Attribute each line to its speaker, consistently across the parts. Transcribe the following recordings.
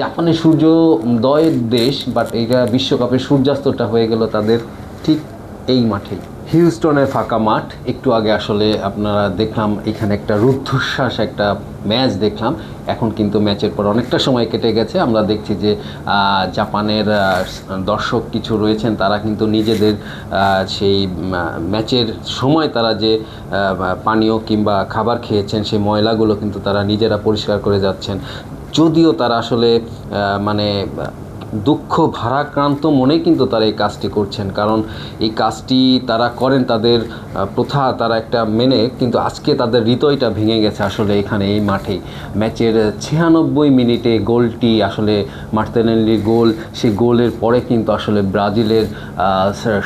Speaker 1: জাপানের সূর্যোদয়ের দেশ, বাট এটা বিশ্বকাপের সূর্যাস্তটা হয়ে গেল তাদের ঠিক এই মাঠেই। হিউস্টনের ফাঁকা মাঠ। একটু আগে আসলে আপনারা দেখলাম এখানে একটা রুদ্ধশ্বাস একটা ম্যাচ দেখলাম। এখন কিন্তু ম্যাচের পর অনেকটা সময় কেটে গেছে। আমরা দেখছি যে জাপানের দর্শক কিছু রয়েছেন, তারা কিন্তু নিজেদের সেই ম্যাচের সময় তারা যে পানীয় কিংবা খাবার খেয়েছেন সেই ময়লাগুলো কিন্তু তারা নিজেরা পরিষ্কার করে যাচ্ছেন। যদিও তারা আসলে মানে দুঃখ ভারাক্রান্ত মনে কিন্তু তারা এই কাজটি করছেন, কারণ এই কাজটি তারা করেন তাদের প্রথা তারা একটা মেনে, কিন্তু আজকে তাদের হৃদয়টা ভেঙে গেছে আসলে এখানে এই মাঠেই। ম্যাচের 96 মিনিটে গোলটি আসলে মার্তিনেল্লির গোল, সেই গোলের পরে কিন্তু আসলে ব্রাজিলের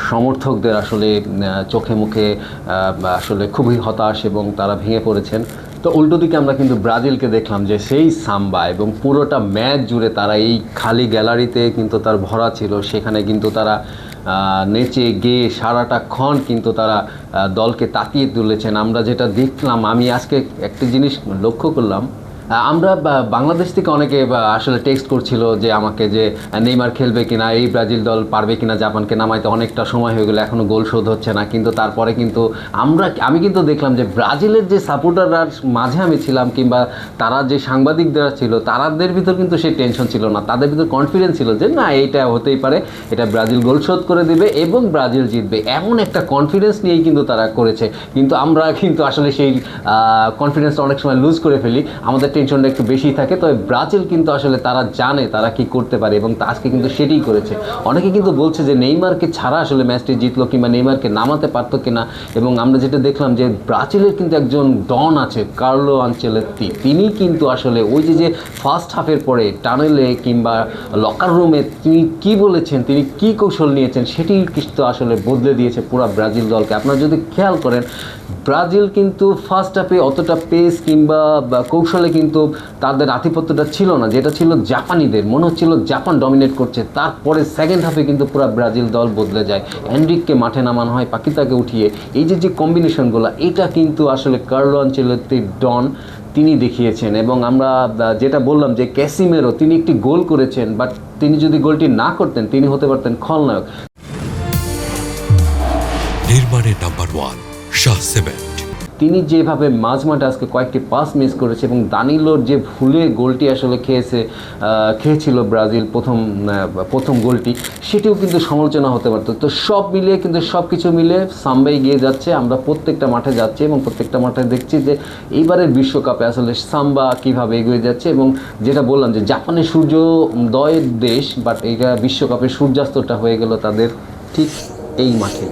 Speaker 1: সমর্থকদের আসলে চোখে মুখে আসলে খুবই হতাশ এবং তারা ভেঙে পড়েছেন। তো উল্টো দিকে আমরা কিন্তু ব্রাজিলকে দেখলাম যে সেই সাম্বা, এবং পুরোটা ম্যাচ জুড়ে তারা এই খালি গ্যালারিতে কিন্তু তার ভরা ছিল, সেখানে কিন্তু তারা নেচে গেয়ে সারাটাক্ষণ কিন্তু তারা দলকে তাকিয়ে তুলেছেন। আমরা যেটা দেখলাম, আমি আজকে একটা জিনিস লক্ষ্য করলাম, আমরা বাংলাদেশ থেকে অনেকে আসলে টেক্সট করছিল যে আমাকে যে নেইমার খেলবে কিনা, এই ব্রাজিল দল পারবে কিনা জাপানকে নামাইতে, অনেকটা সময় হয়ে গেলো এখনও গোল শোধ হচ্ছে না। কিন্তু তারপরে কিন্তু আমি কিন্তু দেখলাম যে ব্রাজিলের যে সাপোর্টাররা মাঝে আমি ছিলাম, কিংবা তারা যে সাংবাদিকরা ছিল তাদের ভিতর কিন্তু সেই টেনশন ছিল না, তাদের ভিতর কনফিডেন্স ছিল যে না, এইটা হতেই পারে, এটা ব্রাজিল গোল শোধ করে দেবে এবং ব্রাজিল জিতবে, এমন একটা কনফিডেন্স নিয়েই কিন্তু তারা করেছে। কিন্তু আমরা কিন্তু আসলে সেই কনফিডেন্সটা অনেক সময় লুজ করে ফেলি, আমাদের টেনশনটা একটু বেশি থাকে। তবে ব্রাজিল কিন্তু আসলে তারা জানে তারা কি করতে পারে, এবং আজকে কিন্তু সেটাই করেছে। অনেকে কিন্তু বলছে যে নেইমারকে ছাড়া আসলে ম্যাচটি জিতলো, কিংবা নেইমারকে নামাতে পারতো কিনা। এবং আমরা যেটা দেখলাম যে ব্রাজিলের কিন্তু একজন ডন আছে, কার্লো আনচেলত্তি, তিনি কিন্তু আসলে ওই যে ফার্স্ট হাফের পরে টানেলে কিংবা লকার রুমে তিনি কি বলেছেন, তিনি কি কৌশল নিয়েছেন, সেটি কিন্তু আসলে বদলে দিয়েছে পুরো ব্রাজিল দলকে। আপনারা যদি খেয়াল করেন, ব্রাজিল কিন্তু ফার্স্ট হাফে অতটা পেস কিংবা কৌশলে কিন্তু তাদের আধিপত্যটা ছিল না, যেটা ছিল জাপানিদের। মনে হচ্ছিল জাপান ডমিনেট করছে। তারপরে সেকেন্ড হাফে কিন্তু পুরো ব্রাজিল দল বদলে যায়, এনরিককে মাঠে নামানো হয়, পাকিতাকে উঠিয়ে। এই যে কম্বিনেশনগুলো, এটা কিন্তু আসলে কার্লো আনচেলত্তির ডন তিনি দেখিয়েছেন। এবং আমরা যেটা বললাম যে ক্যাসিমেরো, তিনি একটি গোল করেছেন, বাট তিনি যদি গোলটি না করতেন তিনি হতে পারতেন খলনায়ক।
Speaker 2: নির্মাণের নাম্বার 1 শাহ সিমেন্ট।
Speaker 1: তিনি যেভাবে মাঝমাঠে আজকে কয়েকটি পাস মিস করেছে, এবং দানিলোর যে ভুলে গোলটি আসলে খেয়েছিল ব্রাজিল প্রথম গোলটি, সেটিও কিন্তু সমালোচনা হতে পারত। তো সব মিলিয়ে কিন্তু সব কিছু মিলে সাম্বা এগিয়ে যাচ্ছে। আমরা প্রত্যেকটা মাঠে যাচ্ছি এবং প্রত্যেকটা মাঠে দেখছি যে এইবারের বিশ্বকাপে আসলে সাম্বা কীভাবে এগিয়ে যাচ্ছে। এবং যেটা বললাম যে জাপানের সূর্যোদয়ের দেশ, বাট এটা বিশ্বকাপের সূর্যাস্তটা হয়ে গেল তাদের ঠিক এই মাঠে।